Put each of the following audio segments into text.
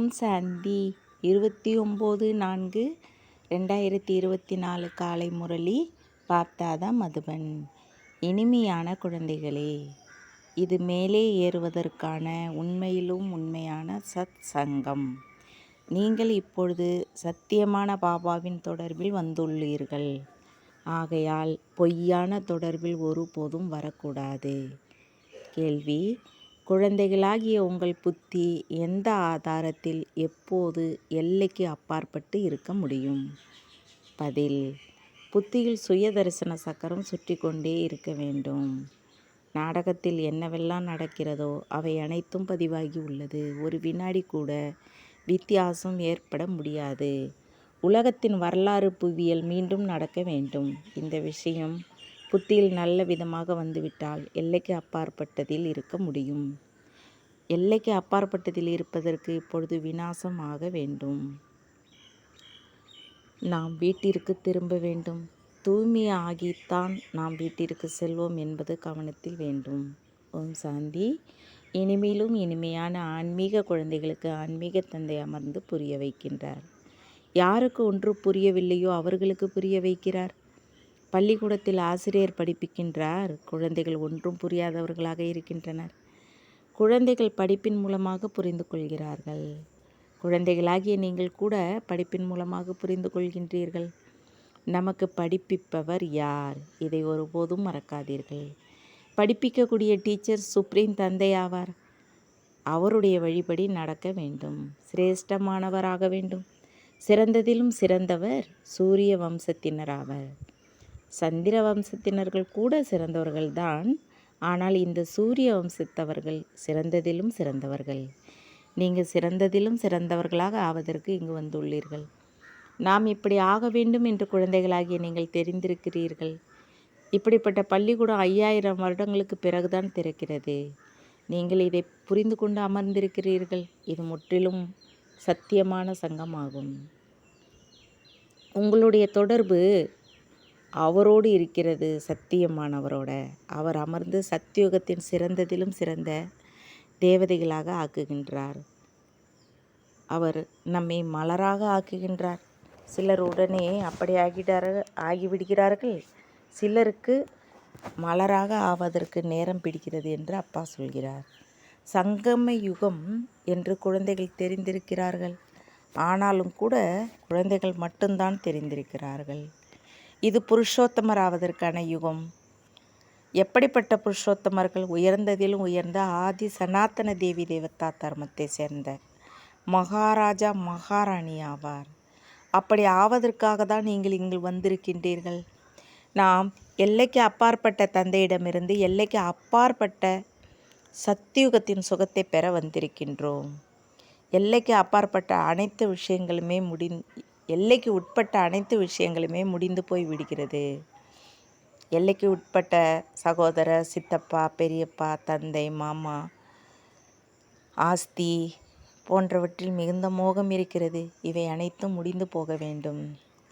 ஓம் சாந்தி 29/4/2024 காலை முரளி பாப்தாதா மதுபன். இனிமையான குழந்தைகளே, இது மேலே ஏறுவதற்கான உண்மையிலும் உண்மையான சத் சங்கம். நீங்கள் இப்பொழுது சத்தியமான பாபாவின் தொடர்பில் வந்துள்ளீர்கள். ஆகையால் பொய்யான தொடர்பில் ஒருபோதும் வரக்கூடாது. கேள்வி: குழந்தைகளாகிய உங்கள் புத்தி எந்த ஆதாரத்தில் எப்போது எல்லைக்கு அப்பாற்பட்டு இருக்க முடியும்? பதில்: புத்தியில் சுய தரிசன சக்கரம் சுற்றி கொண்டே இருக்க வேண்டும். நாடகத்தில் என்னவெல்லாம் நடக்கிறதோ அவை அனைத்தும் பதிவாகி உள்ளது. ஒரு வினாடி கூட வித்தியாசம் ஏற்பட முடியாது. உலகத்தின் வரலாறு புவியியல் மீண்டும் நடக்க வேண்டும். இந்த விஷயம் புத்தியில் நல்ல விதமாக வந்துவிட்டால் எல்லைக்கு அப்பாற்பட்டதில் இருக்க முடியும். எல்லைக்கு அப்பாற்பட்டதில் இருப்பதற்கு இப்பொழுது விநாசம் ஆக வேண்டும். நாம் வீட்டிற்கு திரும்ப வேண்டும். தூய்மை ஆகித்தான் நாம் வீட்டிற்கு செல்வோம் என்பது கவனத்தில் வேண்டும். ஓம் சாந்தி. இனிமேலும் இனிமையான ஆன்மீக குழந்தைகளுக்கு ஆன்மீக தந்தை அமர்ந்து புரிய வைக்கின்றார். யாருக்கு ஒன்று புரியவில்லையோ அவர்களுக்கு புரிய வைக்கிறார். பள்ளிக்கூடத்தில் ஆசிரியர் படிப்பிக்கின்றார். குழந்தைகள் ஒன்றும் புரியாதவர்களாக இருக்கின்றனர். குழந்தைகள் படிப்பின் மூலமாக புரிந்து கொள்கிறார்கள். குழந்தைகளாகிய நீங்கள் கூட படிப்பின் மூலமாக புரிந்து கொள்கின்றீர்கள். நமக்கு படிப்பிப்பவர் யார்? இதை ஒருபோதும் மறக்காதீர்கள். படிப்பிக்கக்கூடிய டீச்சர் சுப்ரீம் தந்தை ஆவார். அவருடைய வழிபடி நடக்க வேண்டும். சிரேஷ்டமானவராக வேண்டும். சிறந்ததிலும் சிறந்தவர் சூரிய வம்சத்தினராவர். சந்திர வம்சத்தினர்கள் கூட சிறந்தவர்கள்தான். ஆனால் இந்த சூரிய வம்சத்தவர்கள் சிறந்ததிலும் சிறந்தவர்கள். நீங்கள் சிறந்ததிலும் சிறந்தவர்களாக ஆவதற்கு இங்கு வந்துள்ளீர்கள். நாம் இப்படி ஆக வேண்டும் என்று குழந்தைகளாகிய நீங்கள் தெரிந்திருக்கிறீர்கள். இப்படிப்பட்ட பள்ளிக்கூடம் 5000 வருடங்களுக்கு பிறகுதான் திறக்கிறது. நீங்கள் இதை புரிந்து கொண்டு அமர்ந்திருக்கிறீர்கள். இது முற்றிலும் சத்தியமான சங்கமாகும். உங்களுடைய தொடர்பு அவரோடு இருக்கிறது, சத்தியமானவரோட. அவர் அமர்ந்து சத்தியுகத்தின் சிறந்ததிலும் சிறந்த தேவதைகளாக ஆக்குகின்றார். அவர் நம்மை மலராக ஆக்குகின்றார். சிலர் உடனே அப்படி ஆகிவிடுகிறார்கள். சிலருக்கு மலராக ஆவதற்கு நேரம் பிடிக்கிறது என்று அப்பா சொல்கிறார். சங்கம யுகம் என்று குழந்தைகள் தெரிந்திருக்கிறார்கள். ஆனாலும் கூட குழந்தைகள் மட்டும்தான் தெரிந்திருக்கிறார்கள். இது புருஷோத்தமர் ஆவதற்கான யுகம். எப்படிப்பட்ட புருஷோத்தமர்கள்? உயர்ந்ததிலும் உயர்ந்த ஆதி சனாத்தன தேவி தேவதா தர்மத்தை சேர்ந்த மகாராஜா மகாராணி ஆவார். அப்படி ஆவதற்காக தான் நீங்கள் இங்கு வந்திருக்கின்றீர்கள். நாம் எல்லைக்கு அப்பாற்பட்ட தந்தையிடமிருந்து எல்லைக்கு அப்பாற்பட்ட சத்தியுகத்தின் சுகத்தை பெற வந்திருக்கின்றோம். எல்லைக்கு அப்பாற்பட்ட அனைத்து விஷயங்களுமே எல்லைக்கு உட்பட்ட அனைத்து விஷயங்களுமே முடிந்து போய் விடுகிறது. எல்லைக்கு உட்பட்ட சகோதர, சித்தப்பா, பெரியப்பா, தந்தை, மாமா, ஆஸ்தி போன்றவற்றில் மிகுந்த மோகம் இருக்கிறது. இவை அனைத்தும் முடிந்து போக வேண்டும்.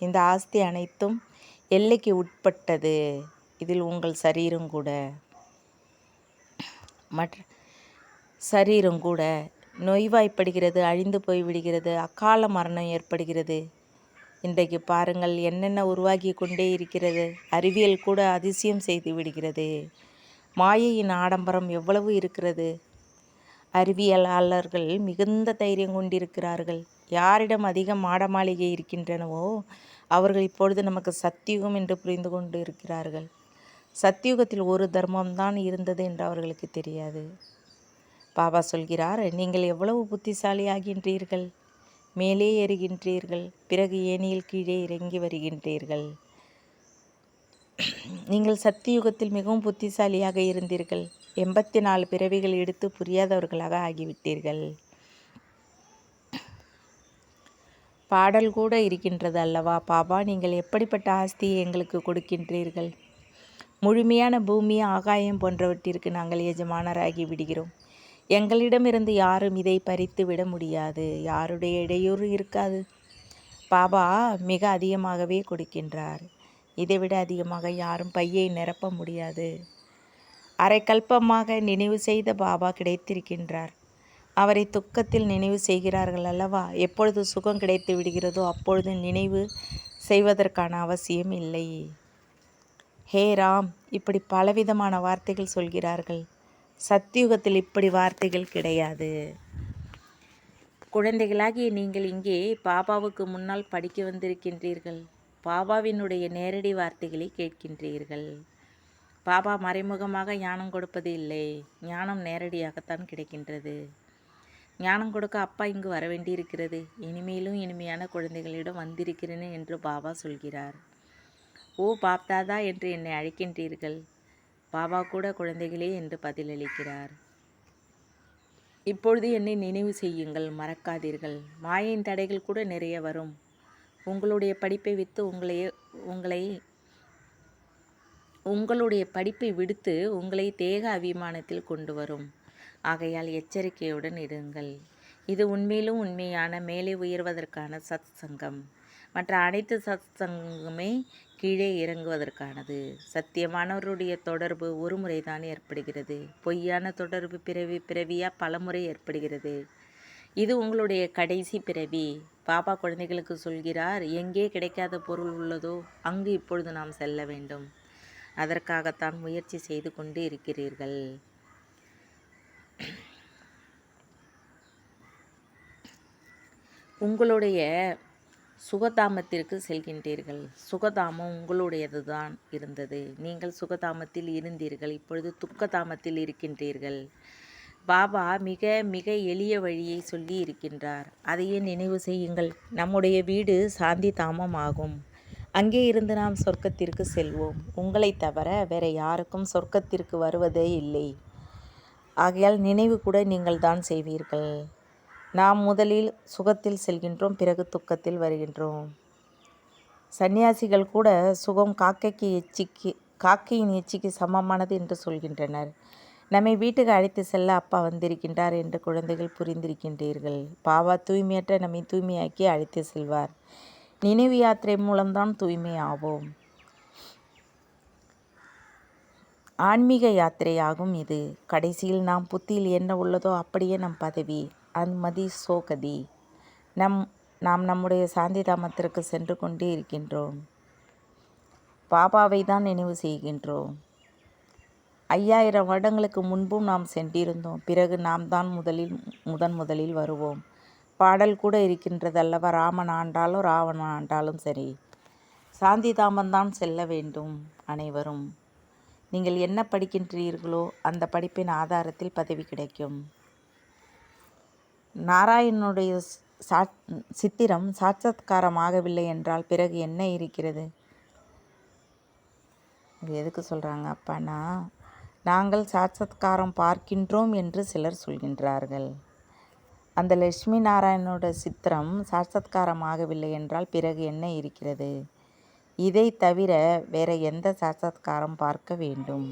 இந்த ஆஸ்தி அனைத்தும் எல்லைக்கு உட்பட்டது. இதில் உங்கள் சரீரம் கூட நோய்வாய்ப்படுகிறது, அழிந்து போய் விடுகிறது, அகால மரணம் ஏற்படுகிறது. இன்றைக்கு பாருங்கள், என்னென்ன உருவாகி கொண்டே இருக்கிறது. அறிவியல் கூட அதிசயம் செய்து விடுகிறது. மாயையின் ஆடம்பரம் எவ்வளவு இருக்கிறது. அறிவியலாளர்கள் மிகுந்த தைரியம் கொண்டிருக்கிறார்கள். யாரிடம் அதிக மாட மாளிகை இருக்கின்றனவோ அவர்கள் இப்பொழுது நமக்கு சத்தியுகம் என்று புரிந்து கொண்டு இருக்கிறார்கள். சத்தியுகத்தில் ஒரு தர்மம்தான் இருந்தது என்று அவர்களுக்கு தெரியாது. பாபா சொல்கிறார், நீங்கள் எவ்வளவு புத்திசாலி ஆகின்றீர்கள். மேலே ஏறுகின்றீர்கள், பிறகு ஏணியில் கீழே இறங்கி வருகின்றீர்கள். நீங்கள் சத்தியுகத்தில் மிகவும் புத்திசாலியாக இருந்தீர்கள். 84 பிறவிகள் எடுத்து புரியாதவர்களாக ஆகிவிட்டீர்கள். பாடல் கூட இருக்கின்றது அல்லவா? பாபா, நீங்கள் எப்படிப்பட்ட ஆஸ்தியை எங்களுக்கு கொடுக்கின்றீர்கள்? முழுமையான பூமி, ஆகாயம் போன்றவற்றிற்கு நாங்கள் எஜமானராகி விடுகிறோம். எங்களிடமிருந்து யாரும் இதை பறித்து விட முடியாது. யாருடைய இடையூறு இருக்காது. பாபா மிக அதிகமாகவே கொடுக்கின்றார். இதைவிட அதிகமாக யாரும் பையை நிரப்ப முடியாது. அரை கல்பமாக நினைவு செய்த பாபா கிடைத்திருக்கின்றார். அவரை துக்கத்தில் நினைவு செய்கிறார்கள் அல்லவா? எப்பொழுது சுகம் கிடைத்து விடுகிறதோ அப்பொழுது நினைவு செய்வதற்கான அவசியம் இல்லை. ஹே ராம், இப்படி பலவிதமான வார்த்தைகள் சொல்கிறார்கள். சத்தியுகத்தில் இப்படி வார்த்தைகள் கிடையாது. குழந்தைகளாகிய நீங்கள் இங்கே பாபாவுக்கு முன்னால் படிக்க வந்திருக்கின்றீர்கள். பாபாவினுடைய நேரடி வார்த்தைகளை கேட்கின்றீர்கள். பாபா மறைமுகமாக ஞானம் கொடுப்பது இல்லை. ஞானம் நேரடியாகத்தான் கிடைக்கின்றது. ஞானம் கொடுக்க அப்பா இங்கு வர வேண்டியிருக்கிறது. இனிமேலும் இனிமையான குழந்தைகளிடம் வந்திருக்கிறேன் என்று பாபா சொல்கிறார். ஓ பாப்தாதா என்று என்னை அழைக்கின்றீர்கள். பாபா கூட குழந்தைகளே என்று பதிலளிக்கிறார். இப்பொழுது என்னை நினைவு செய்யுங்கள், மறக்காதீர்கள். மாயையின் தடைகள் கூட நிறைய வரும். உங்களுடைய படிப்பை விற்று உங்களுடைய படிப்பை விடுத்து உங்களை தேக அபிமானத்தில் கொண்டு வரும். ஆகையால் எச்சரிக்கையுடன் இருங்கள். இது உண்மையிலும் உண்மையான மேலே உயர்வதற்கான சத் சங்கம். மற்ற அனைத்து சத் சங்கமே கீழே இறங்குவதற்கானது. சத்தியமானவருடைய தொடர்பு ஒரு முறைதான் ஏற்படுகிறது. பொய்யான தொடர்பு பிறவியா பலமுறை ஏற்படுகிறது. இது உங்களுடைய கடைசி பிறவி. பாபா குழந்தைகளுக்கு சொல்கிறார், எங்கே கிடைக்காத பொருள் உள்ளதோ அங்கு இப்பொழுது நாம் செல்ல வேண்டும். அதற்காகத்தான் முயற்சி செய்து கொண்டு இருக்கிறீர்கள். உங்களுடைய சுகதாமத்திற்கு செல்கின்றீர்கள். சுகதாமம் உங்களுடையது தான் இருந்தது. நீங்கள் சுகதாமத்தில் இருந்தீர்கள். இப்பொழுது துக்கதாமத்தில் இருக்கின்றீர்கள். பாபா மிக மிக எளிய வழியை சொல்லி இருக்கின்றார். அதையே நினைவு செய்யுங்கள். நம்முடைய வீடு சாந்தி தாமம் ஆகும். அங்கே இருந்து நாம் சொர்க்கத்திற்கு செல்வோம். உங்களை தவிர வேற யாருக்கும் சொர்க்கத்திற்கு வருவதே இல்லை. ஆகையால் நினைவு கூட நீங்கள் தான் செய்வீர்கள். நாம் முதலில் சுகத்தில் செல்கின்றோம், பிறகு துக்கத்தில் வருகின்றோம். சன்னியாசிகள் கூட சுகம் காக்கையின் எச்சிக்கு சமமானது என்று சொல்கின்றனர். நம்மை வீட்டுக்கு அழைத்து செல்ல அப்பா வந்திருக்கின்றார் என்று குழந்தைகள் புரிந்திருக்கின்றீர்கள். பாபா தூய்மையற்ற நம்மை தூய்மையாக்கி அழைத்து செல்வார். நினைவு யாத்திரை மூலம்தான் தூய்மை ஆவோம். ஆன்மீக யாத்திரையாகும் இது. கடைசியில் நாம் புத்தியில் என்ன உள்ளதோ அப்படியே நம் பதவி, அன்மதி சோகதி. நாம் நம்முடைய சாந்தி தாமத்திற்கு சென்று கொண்டே இருக்கின்றோம். பாபாவை தான் நினைவு செய்கின்றோம். 5000 வருடங்களுக்கு முன்பும் நாம் சென்றிருந்தோம். பிறகு நாம் தான் முதலில் வருவோம். பாடல் கூட இருக்கின்றது அல்லவா? ராமன் ஆண்டாலும் ராவணன் ஆண்டாலும் சரி, சாந்தி தாமந்தான் செல்ல வேண்டும் அனைவரும். நீங்கள் என்ன படிக்கின்றீர்களோ அந்த படிப்பின் ஆதாரத்தில் பதவி கிடைக்கும். நாராயணனுடைய சித்திரம் சாட்சாத்காரமாகவில்லை என்றால் பிறகு என்ன இருக்கிறது? இது எதுக்கு சொல்கிறாங்க அப்பான்னா, நாங்கள் சாட்சாத்காரம் பார்க்கின்றோம் என்று சிலர் சொல்கின்றார்கள். அந்த லட்சுமி நாராயணனோட சித்திரம் சாட்சாத்காரமாகவில்லை என்றால் பிறகு என்ன இருக்கிறது? இதை தவிர வேற எந்த சாட்சாத்காரம் பார்க்க வேண்டும்?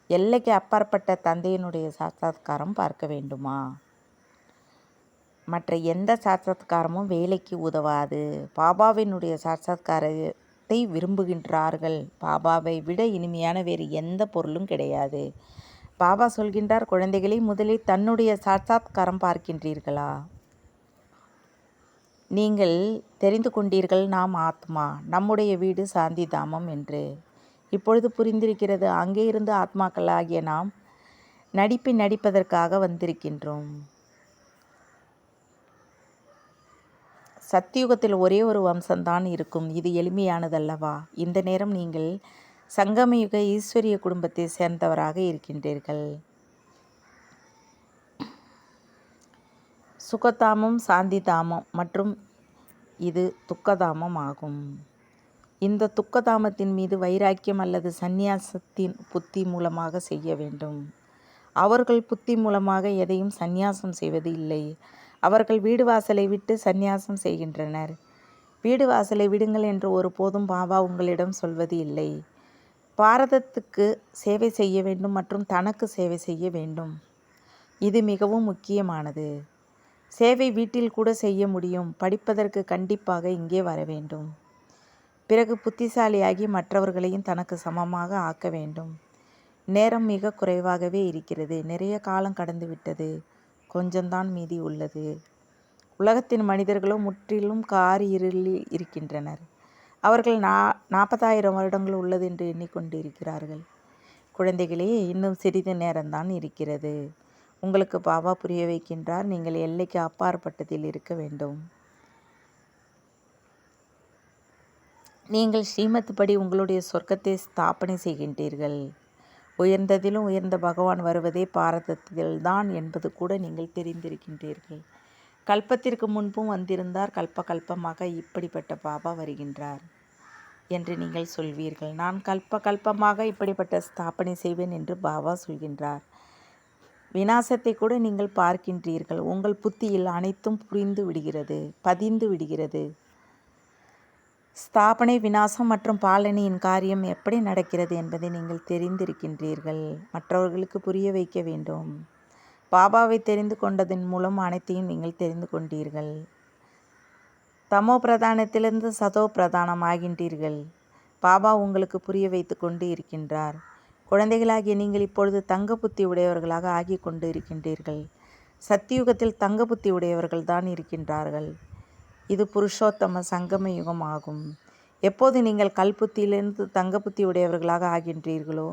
எல்லைக்கு அப்பாற்பட்ட தந்தையினுடைய சாட்சாத்காரம் பார்க்க வேண்டுமா? மற்ற எந்த சாட்சாத்காரமும் வேலைக்கு உதவாது. பாபாவினுடைய சாட்சாத்காரத்தை விரும்புகின்றார்கள். பாபாவை விட இனிமையான வேறு எந்த பொருளும் கிடையாது. பாபா சொல்கின்றார், குழந்தைகளை முதலில் தன்னுடைய சாட்சாத்காரம் பார்க்கின்றீர்களா? நீங்கள் தெரிந்து கொண்டீர்கள் நாம் ஆத்மா, நம்முடைய வீடு சாந்தி தாமம் என்று. இப்பொழுது புரிந்திருக்கிறது. அங்கே இருந்து ஆத்மாக்களாகிய நாம் நடிப்பதற்காக வந்திருக்கின்றோம். சத்தியுகத்தில் ஒரே ஒரு வம்சம்தான் இருக்கும். இது எளிமையானதல்லவா? இந்த நேரம் நீங்கள் சங்கமயுக ஈஸ்வரிய குடும்பத்தை சேர்ந்தவராக இருக்கின்றீர்கள். சுகதாமம் சாந்தி தாமம் மற்றும் இது துக்கதாமம் ஆகும். இந்த துக்கதாமத்தின் மீது வைராக்கியம் அல்லது சந்நியாசத்தின் புத்தி மூலமாக செய்ய வேண்டும். அவர்கள் புத்தி மூலமாக எதையும் சந்நியாசம் செய்வது இல்லை. அவர்கள் வீடு வாசலை விட்டு சந்நியாசம் செய்கின்றனர். வீடு வாசலை விடுங்கள் என்று ஒருபோதும் பாபா உங்களிடம் சொல்வது இல்லை. பாரதத்துக்கு சேவை செய்ய வேண்டும் மற்றும் தனக்கு சேவை செய்ய வேண்டும். இது மிகவும் முக்கியமானது. சேவை வீட்டில் கூட செய்ய முடியும். படிப்பதற்கு கண்டிப்பாக இங்கே வர வேண்டும். பிறகு புத்திசாலியாகி மற்றவர்களையும் தனக்கு சமமாக ஆக்க வேண்டும். நேரம் மிக குறைவாகவே இருக்கிறது. நிறைய காலம் கடந்து விட்டது. கொஞ்சம்தான் மீதி உள்ளது. உலகத்தின் மனிதர்களோ முற்றிலும் கார் இருளில் இருக்கின்றனர். அவர்கள் 40,000 வருடங்கள் உள்ளது என்று எண்ணிக்கொண்டு இருக்கிறார்கள். குழந்தைகளே, இன்னும் சிறிது நேரம்தான் இருக்கிறது. உங்களுக்கு பாபா புரிய வைக்கின்றார், நீங்கள் எல்லைக்கு அப்பாற்பட்டதில் இருக்க வேண்டும். நீங்கள் ஸ்ரீமத் படி உங்களுடைய சொர்க்கத்தை ஸ்தாபனை செய்கின்றீர்கள். உயர்ந்ததிலும் உயர்ந்த பகவான் வருவதே பாரதத்தில்தான் என்பது கூட நீங்கள் தெரிந்திருக்கின்றீர்கள். கல்பத்திற்கு முன்பும் வந்திருந்தார், கல்பமாக இப்படிப்பட்ட பாபா வருகின்றார் என்று நீங்கள் சொல்வீர்கள். நான் கல்பமாக இப்படிப்பட்ட ஸ்தாபனை செய்வேன் என்று பாபா சொல்கின்றார். விநாசத்தை கூட நீங்கள் பார்க்கின்றீர்கள். உங்கள் புத்தியில் அனைத்தும் புரிந்து விடுகிறது, பதிந்து விடுகிறது. ஸ்தாபனை, விநாசம் மற்றும் பாலனையின் காரியம் எப்படி நடக்கிறது என்பதை நீங்கள் தெரிந்திருக்கின்றீர்கள். மற்றவர்களுக்கு புரிய வைக்க வேண்டும். பாபாவை தெரிந்து கொண்டதன் மூலம் அனைத்தையும் நீங்கள் தெரிந்து கொண்டீர்கள். தமோ பிரதானத்திலிருந்து சதோ பிரதானம் ஆகின்றீர்கள். பாபா உங்களுக்கு புரிய வைத்து கொண்டு இருக்கின்றார். குழந்தைகளாகிய நீங்கள் இப்பொழுது தங்க புத்தி உடையவர்களாக ஆகி கொண்டு இருக்கின்றீர்கள். சத்தியுகத்தில் தங்க புத்தி உடையவர்கள் தான் இருக்கின்றார்கள். இது புருஷோத்தம சங்கம யுகம் ஆகும். எப்போது நீங்கள் கல்புத்தியிலிருந்து தங்க புத்தி உடையவர்களாக ஆகின்றீர்களோ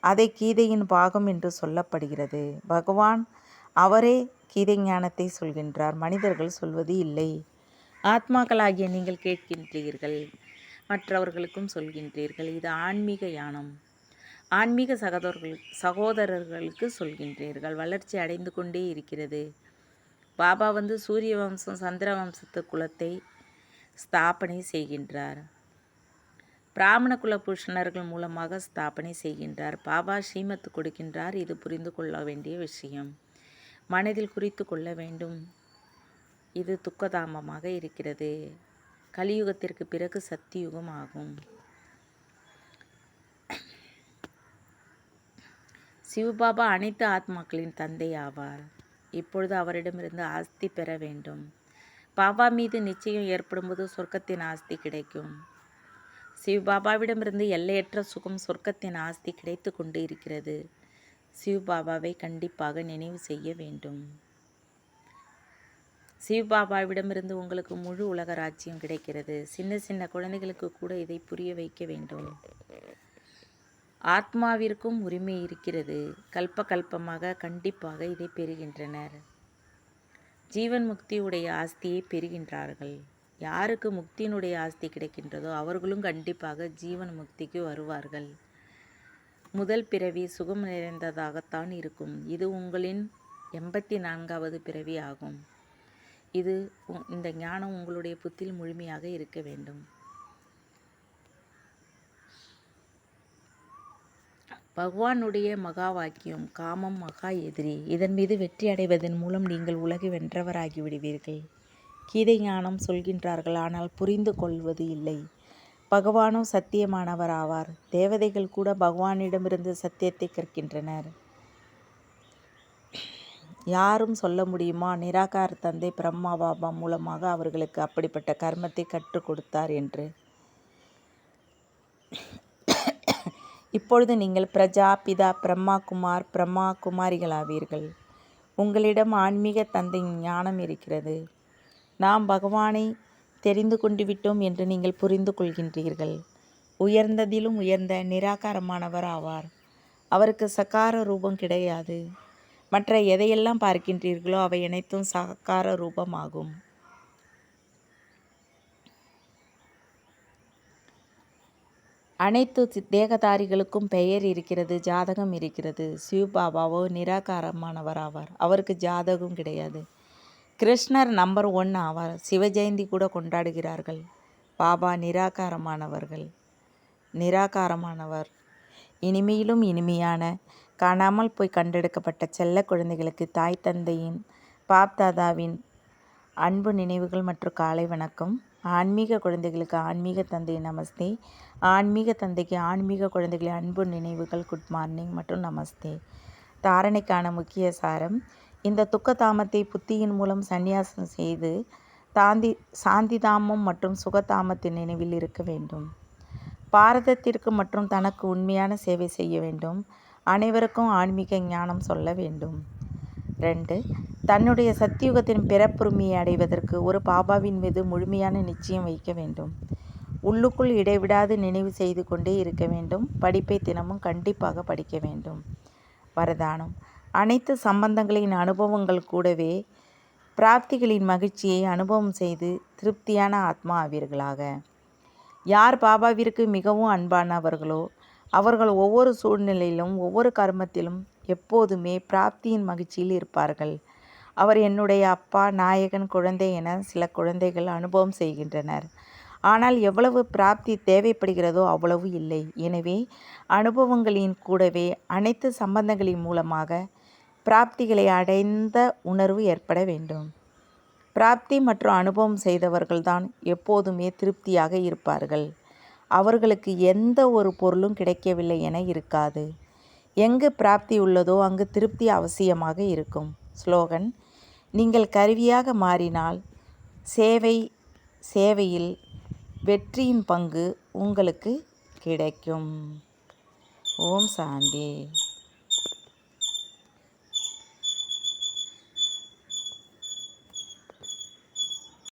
அதை கீதையின் பாகம் என்று சொல்லப்படுகிறது. பகவான் அவரே கீதை ஞானத்தை சொல்கின்றார், மனிதர்கள் சொல்வது இல்லை. ஆத்மாக்களாகிய நீங்கள் கேட்கின்றீர்கள், மற்றவர்களுக்கும் சொல்கின்றீர்கள். இது ஆன்மீக யானம். ஆன்மீக சகோதரர்களுக்கு சொல்கின்றீர்கள். வளர்ச்சி அடைந்து கொண்டே இருக்கிறது. பாபா வந்து சூரிய வம்சம் சந்திர வம்சத்து குலத்தை ஸ்தாபனை செய்கின்றார். பிராமண குல புருஷனர்கள் மூலமாக ஸ்தாபனை செய்கின்றார். பாபா ஸ்ரீமத் கொடுக்கின்றார். இது புரிந்து கொள்ள வேண்டிய விஷயம், மனதில் குறித்து கொள்ள வேண்டும். இது துக்கதாமமாக இருக்கிறது. கலியுகத்திற்கு பிறகு சத்தியுகம் ஆகும். சிவபாபா அனைத்து ஆத்மாக்களின் தந்தை ஆவார். இப்பொழுது அவரிடமிருந்து ஆஸ்தி பெற வேண்டும். பாபா மீது நிச்சயம் ஏற்படும்போது சொர்க்கத்தின் ஆஸ்தி கிடைக்கும். சிவபாபாவிடமிருந்து எல்லையற்ற சுகம், சொர்க்கத்தின் ஆஸ்தி கிடைத்து கொண்டு இருக்கிறது. சிவபாபாவை கண்டிப்பாக நினைவு செய்ய வேண்டும். சிவபாபாவிடமிருந்து உங்களுக்கு முழு உலக ராஜ்யம் கிடைக்கிறது. சின்ன சின்ன குழந்தைகளுக்கு கூட இதை புரிய வைக்க வேண்டும். ஆத்மாவிற்கும் உரிமை இருக்கிறது. கல்பமாக கண்டிப்பாக இதை பெறுகின்றனர். ஜீவன் முக்தியுடைய ஆஸ்தியை பெறுகின்றார்கள். யாருக்கு முக்தியினுடைய ஆஸ்தி கிடைக்கின்றதோ அவர்களும் கண்டிப்பாக ஜீவன் முக்திக்கு வருவார்கள். முதல் பிறவி சுகம் நிறைந்ததாகத்தான் இருக்கும். இது உங்களின் 84வது பிறவி ஆகும். இந்த ஞானம் உங்களுடைய புத்தியில் முழுமையாக இருக்க வேண்டும். பகவானுடைய மகா வாக்கியம், காமம் மகா எதிரி. இதன் மீது வெற்றி அடைவதன் மூலம் நீங்கள் உலகை வென்றவராகி விடுவீர்கள். கீதை ஞானம் சொல்கின்றார்கள், ஆனால் புரிந்து கொள்வது இல்லை. பகவானோ சத்தியமானவர் ஆவார். தேவதைகள் கூட பகவானிடமிருந்து சத்தியத்தை கற்கின்றனர். யாரும் சொல்ல முடியுமா, நிராகார தந்தை பிரம்மா பாபா மூலமாக அவர்களுக்கு அப்படிப்பட்ட கர்மத்தை கற்றுக் கொடுத்தார் என்று? இப்பொழுது நீங்கள் பிரஜா, பிதா, பிரம்மா குமாரிகளாவீர்கள். உங்களிடம் ஆன்மீக தந்தையின் ஞானம் இருக்கிறது. நாம் பகவானை தெரிந்து கொண்டு விட்டோம் என்று நீங்கள் புரிந்து கொள்கின்றீர்கள். உயர்ந்ததிலும் உயர்ந்த நிராகாரமானவர் ஆவார். அவருக்கு சகார ரூபம் கிடையாது. மற்ற எதையெல்லாம் பார்க்கின்றீர்களோ அவை அனைத்தும் சகார ரூபமாகும். அனைத்து தேகதாரிகளுக்கும் பெயர் இருக்கிறது, ஜாதகம் இருக்கிறது. சிவபாபாவோ நிராகாரமானவர் ஆவார். அவருக்கு ஜாதகம் கிடையாது. கிருஷ்ணர் நம்பர் 1 ஆவார். சிவஜெயந்தி கூட கொண்டாடுகிறார்கள். பாபா நிராகாரமானவர். இனிமையிலும் இனிமையான, காணாமல் போய் கண்டெடுக்கப்பட்ட செல்ல குழந்தைகளுக்கு தாய் தந்தையின், பாப்தாதாவின் அன்பு நினைவுகள் மற்றும் காலை வணக்கம். ஆன்மீக குழந்தைகளுக்கு ஆன்மீக தந்தை நமஸ்தே. ஆன்மீக தந்தைக்கு ஆன்மீக குழந்தைகளின் அன்பு நினைவுகள் குட் மார்னிங் மற்றும் நமஸ்தே. தாரணைக்கான முக்கிய சாரம்: இந்த துக்கதாமத்தை புத்தியின் மூலம் சந்நியாசம் செய்து சாந்திதாமம் மற்றும் சுகதாமத்தின் நினைவில் இருக்க வேண்டும். பாரதத்திற்கு மற்றும் தனக்கு உண்மையான சேவை செய்ய வேண்டும். அனைவருக்கும் ஆன்மீக ஞானம் சொல்ல வேண்டும். 2. தன்னுடைய சத்தியுகத்தின் பிறப்புரிமையை அடைவதற்கு ஒரு பாபாவின் மீது முழுமையான நிச்சயம் வைக்க வேண்டும். உள்ளுக்குள் இடைவிடாது நினைவு செய்து கொண்டே இருக்க வேண்டும். படிப்பை தினமும் கண்டிப்பாக படிக்க வேண்டும். வரதானம்: அனைத்து சம்பந்தங்களின் அனுபவங்கள் கூடவே பிராப்திகளின் மகிழ்ச்சியை அனுபவம் செய்து திருப்தியான ஆத்மா ஆவீர்களாக. யார் பாபாவிற்கு மிகவும் அன்பானவர்களோ அவர்கள் ஒவ்வொரு சூழ்நிலையிலும் ஒவ்வொரு கர்மத்திலும் எப்போதுமே பிராப்தியின் மகிழ்ச்சியில் இருப்பார்கள். அவர் என்னுடைய அப்பா, நாயகன், குழந்தை என சில குழந்தைகள் அனுபவம் செய்கின்றனர். ஆனால் எவ்வளவு பிராப்தி தேவைப்படுகிறதோ அவ்வளவு இல்லை. எனவே அனுபவங்களின் கூடவே அனைத்து சம்பந்தங்களின் மூலமாக பிராப்திகளை அடைந்த உணர்வு ஏற்பட வேண்டும். பிராப்தி மற்றும் அனுபவம் செய்தவர்கள்தான் எப்போதுமே திருப்தியாக இருப்பார்கள். அவர்களுக்கு எந்த ஒரு பொருளும் கிடைக்கவில்லை என இருக்காது. எங்கு பிராப்தி உள்ளதோ அங்கு திருப்தி அவசியமாக இருக்கும். ஸ்லோகன்: நீங்கள் கருவியாக மாறினால் சேவையில் வெற்றியின் பங்கு உங்களுக்கு கிடைக்கும். ஓம் சாந்தி.